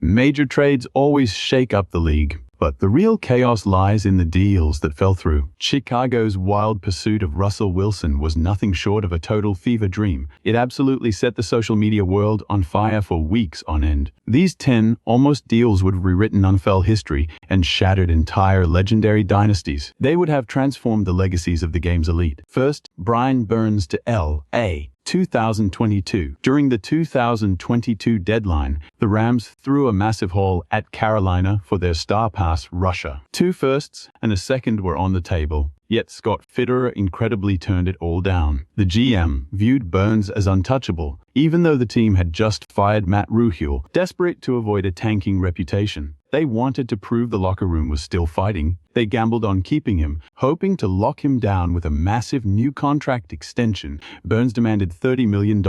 Major trades always shake up the league, but the real chaos lies in the deals that fell through. Chicago's wild pursuit of Russell Wilson was nothing short of a total fever dream. It absolutely set the social media world on fire for weeks on end. These 10 almost deals would have rewritten NFL history and shattered entire legendary dynasties. They would have transformed the legacies of the game's elite. First, Brian Burns to L.A. 2022. During the 2022 deadline, the Rams threw a massive haul at Carolina for their star pass rusher. 2 firsts and a second were on the table. Yet Scott Fitterer incredibly turned it all down. The GM viewed Burns as untouchable, even though the team had just fired Matt Ruhule, desperate to avoid a tanking reputation. They wanted to prove the locker room was still fighting. They gambled on keeping him, hoping to lock him down with a massive new contract extension. Burns demanded $30 million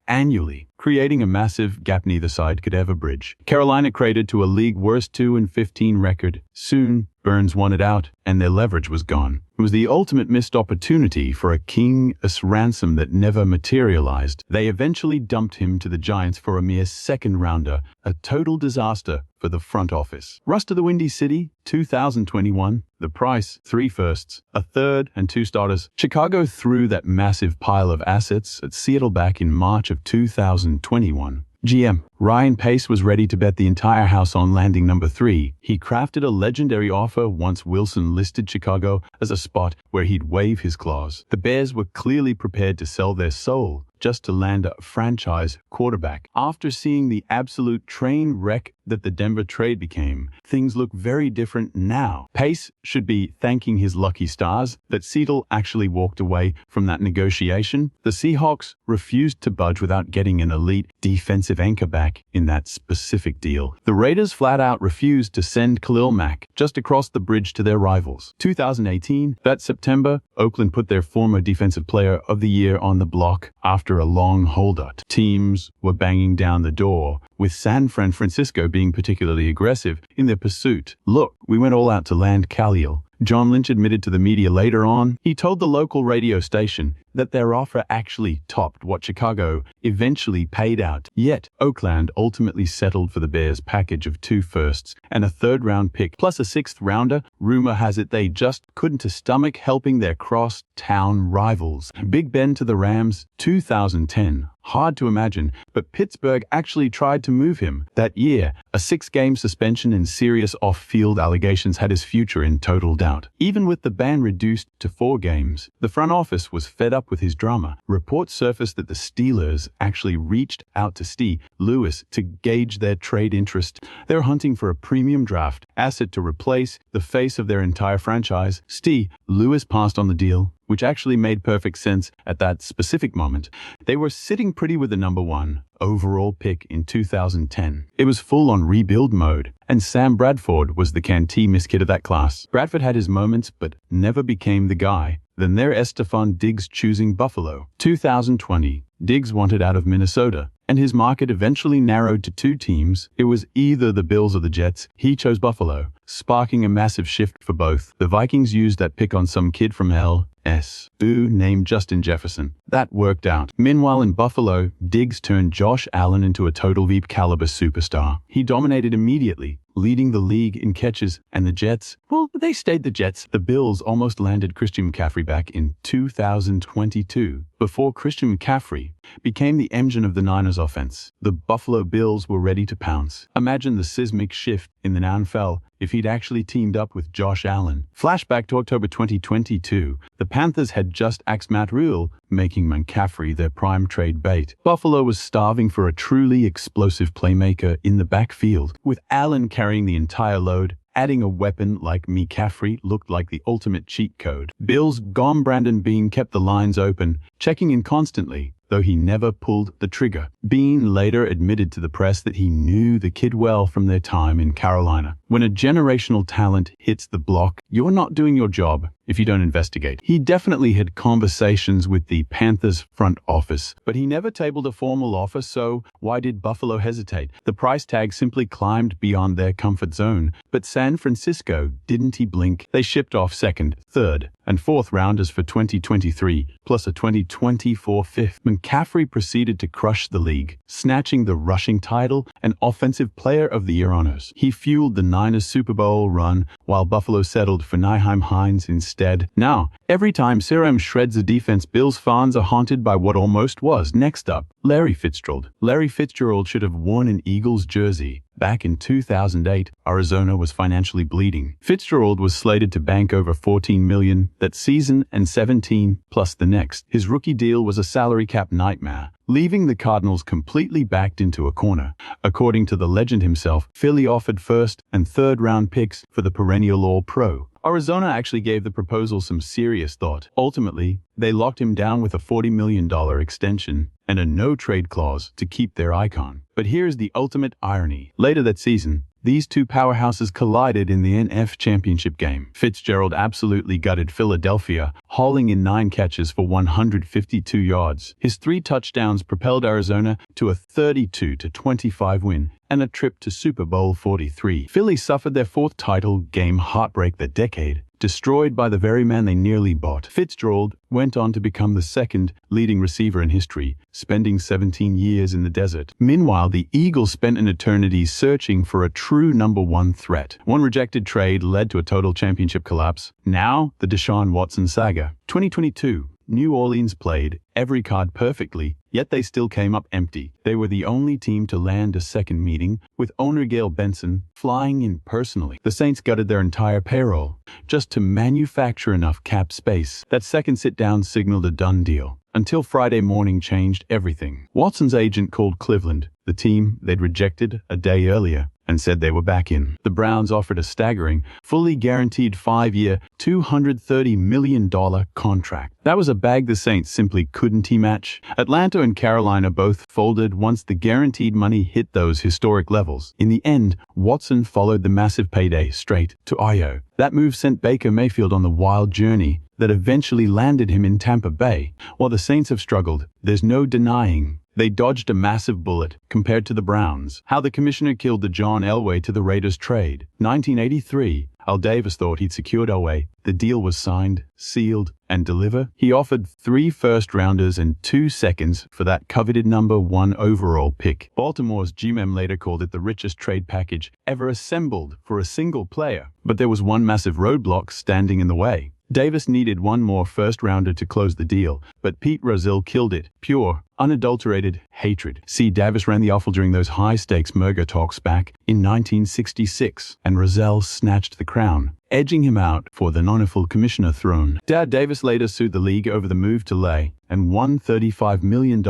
annually, creating a massive gap neither side could ever bridge. Carolina cratered to a league-worst 2-15 record. Soon, Burns wanted out, and their leverage was gone. It was the ultimate missed opportunity for a king-ass ransom that never materialized. They eventually dumped him to the Giants for a mere second-rounder, a total disaster for the front office. Russ to the Windy City, 2021. The price, 3 firsts, a third, and 2 starters. Chicago threw that massive pile of assets at Seattle back in March of 2021. GM Ryan Pace was ready to bet the entire house on landing number 3. He crafted a legendary offer once Wilson listed Chicago as a spot where he'd wave his claws. The Bears were clearly prepared to sell their soul just to land a franchise quarterback. After seeing the absolute train wreck that the Denver trade became, things look very different now. Pace should be thanking his lucky stars that Seattle actually walked away from that negotiation. The Seahawks refused to budge without getting an elite defensive anchor back in that specific deal. The Raiders flat out refused to send Khalil Mack just across the bridge to their rivals. 2018, that September, Oakland put their former defensive player of the year on the block after a long holdout. Teams were banging down the door, with San Francisco being particularly aggressive in their pursuit. Look, we went all out to land Khalil. John Lynch admitted to the media later on. He told the local radio station that their offer actually topped what Chicago eventually paid out. Yet, Oakland ultimately settled for the Bears' package of 2 firsts and a 3rd-round pick, plus a 6th rounder. Rumor has it they just couldn't stomach helping their cross-town rivals. Big Ben to the Rams, 2010. Hard to imagine, but Pittsburgh actually tried to move him. That year, a 6-game suspension and serious off-field allegations had his future in total doubt. Even with the ban reduced to 4 games, the front office was fed up with his drama. Reports surfaced that the Steelers actually reached out to Steve Lewis to gauge their trade interest. They're hunting for a premium draft asset to replace the face of their entire franchise. Steve Lewis passed on the deal, which actually made perfect sense at that specific moment. They were sitting pretty with the number 1 overall pick in 2010. It was full on rebuild mode, and Sam Bradford was the can't-miss kid of that class. Bradford had his moments, but never became the guy. Then there's Stephon Diggs choosing Buffalo. 2020, Diggs wanted out of Minnesota, and his market eventually narrowed to 2 teams. It was either the Bills or the Jets. He chose Buffalo, sparking a massive shift for both. The Vikings used that pick on some kid from LSU named Justin Jefferson. That worked out. Meanwhile, in Buffalo, Diggs turned Josh Allen into a total VP-caliber superstar. He dominated immediately, leading the league in catches, and the Jets, well, they stayed the Jets. The Bills almost landed Christian McCaffrey back in 2022. Before Christian McCaffrey became the engine of the Niners offense, the Buffalo Bills were ready to pounce. Imagine the seismic shift in the NFL if he'd actually teamed up with Josh Allen. Flashback to October 2022, the Panthers had just axed Matt Rule, making McCaffrey their prime trade bait. Buffalo was starving for a truly explosive playmaker in the backfield, with Allen carrying the entire load. Adding a weapon like McCaffrey looked like the ultimate cheat code. Bills' gone Brandon Beane kept the lines open, checking in constantly, though he never pulled the trigger. Beane later admitted to the press that he knew the kid well from their time in Carolina. When a generational talent hits the block, you're not doing your job if you don't investigate. He definitely had conversations with the Panthers front office, but he never tabled a formal offer, so why did Buffalo hesitate? The price tag simply climbed beyond their comfort zone, but San Francisco didn't blink. They shipped off 2nd, 3rd, and fourth rounders for 2023, plus a 2024 fifth. McCaffrey proceeded to crush the league, snatching the rushing title and Offensive Player of the Year honors. He fueled the Niners' Super Bowl run, while Buffalo settled for Nyheim Hines instead. Now, every time CRM shreds a defense, Bills fans are haunted by what almost was. Next up, Larry Fitzgerald. Larry Fitzgerald should have worn an Eagles jersey. Back in 2008, Arizona was financially bleeding. Fitzgerald was slated to bank over $14 million that season and 17 plus the next. His rookie deal was a salary cap nightmare, leaving the Cardinals completely backed into a corner. According to the legend himself, Philly offered first and third round picks for the perennial All-Pro. Arizona actually gave the proposal some serious thought. Ultimately, they locked him down with a $40 million extension and a no-trade clause to keep their icon. But here's the ultimate irony. Later that season, these two powerhouses collided in the NFC Championship game. Fitzgerald absolutely gutted Philadelphia, hauling in 9 catches for 152 yards. His 3 touchdowns propelled Arizona to a 32-25 win and a trip to Super Bowl 43. Philly suffered their 4th title game heartbreak that decade, destroyed by the very man they nearly bought. Fitzgerald went on to become the 2nd leading receiver in history, spending 17 years in the desert. Meanwhile, the Eagles spent an eternity searching for a true number 1 threat. One rejected trade led to a total championship collapse. Now, the Deshaun Watson saga. 2022. New Orleans played every card perfectly, yet they still came up empty. They were the only team to land a second meeting, with owner Gail Benson flying in personally. The Saints gutted their entire payroll just to manufacture enough cap space. That second sit-down signaled a done deal, until Friday morning changed everything. Watson's agent called Cleveland, the team they'd rejected a day earlier, and said they were back in. The Browns offered a staggering, fully guaranteed 5-year, $230 million contract. That was a bag the Saints simply couldn't match. Atlanta and Carolina both folded once the guaranteed money hit those historic levels. In the end, Watson followed the massive payday straight to Io. That move sent Baker Mayfield on the wild journey that eventually landed him in Tampa Bay. While the Saints have struggled, there's no denying they dodged a massive bullet compared to the Browns. How the commissioner killed the John Elway to the Raiders trade. 1983, Al Davis thought he'd secured Elway. The deal was signed, sealed, and delivered. He offered 3 first-rounders and 2 seconds for that coveted number 1 overall pick. Baltimore's GM later called it the richest trade package ever assembled for a single player. But there was one massive roadblock standing in the way. Davis needed one more first-rounder to close the deal, but Pete Rozelle killed it. Pure, unadulterated hatred. See, Davis ran the offal during those high-stakes merger talks back in 1966, and Rozelle snatched the crown, edging him out for the non-full commissioner throne. Davis later sued the league over the move to Lay and won $35 million.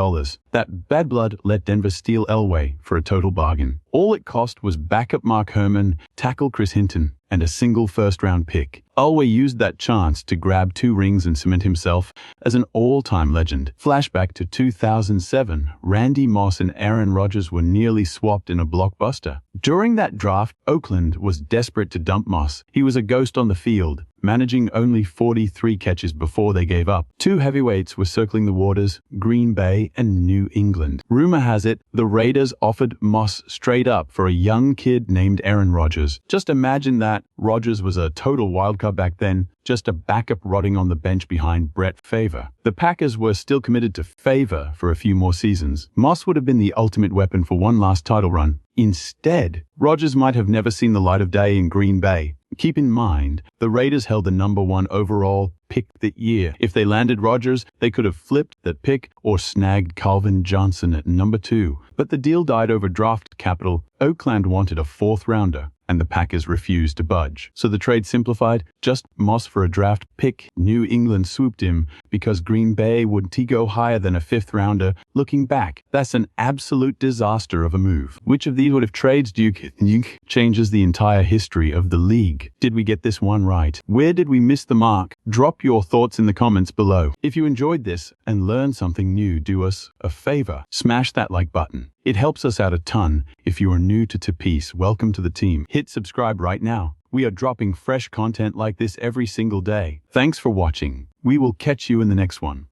That bad blood let Denver steal Elway for a total bargain. All it cost was backup Mark Herman, tackle Chris Hinton, and a single first-round pick. Elway used that chance to grab 2 rings and cement himself as an all-time legend. Flashback to 2007, Randy Moss and Aaron Rodgers were nearly swapped in a blockbuster. During that draft, Oakland was desperate to dump Moss. He was a ghost on the field, managing only 43 catches before they gave up. 2 heavyweights were circling the waters, Green Bay and New England. Rumor has it, the Raiders offered Moss straight up for a young kid named Aaron Rodgers. Just imagine that. Rodgers was a total wildcard back then, just a backup rotting on the bench behind Brett Favre. The Packers were still committed to Favre for a few more seasons. Moss would have been the ultimate weapon for one last title run. Instead, Rodgers might have never seen the light of day in Green Bay. Keep in mind, the Raiders held the number 1 overall pick that year. If they landed Rodgers, they could have flipped that pick or snagged Calvin Johnson at number 2. But the deal died over draft capital. Oakland wanted a 4th rounder, and the Packers refused to budge. So the trade simplified, just Moss for a draft pick. New England swooped him because Green Bay wouldn't go higher than a 5th rounder. Looking back, that's an absolute disaster of a move. Which of these would have trades do you think changes the entire history of the league? Did we get this one right? Where did we miss the mark? Drop your thoughts in the comments below. If you enjoyed this and learned something new, do us a favor. Smash that like button. It helps us out a ton. If you are new to Piece, welcome to the team. Hit subscribe right now. We are dropping fresh content like this every single day. Thanks for watching. We will catch you in the next one.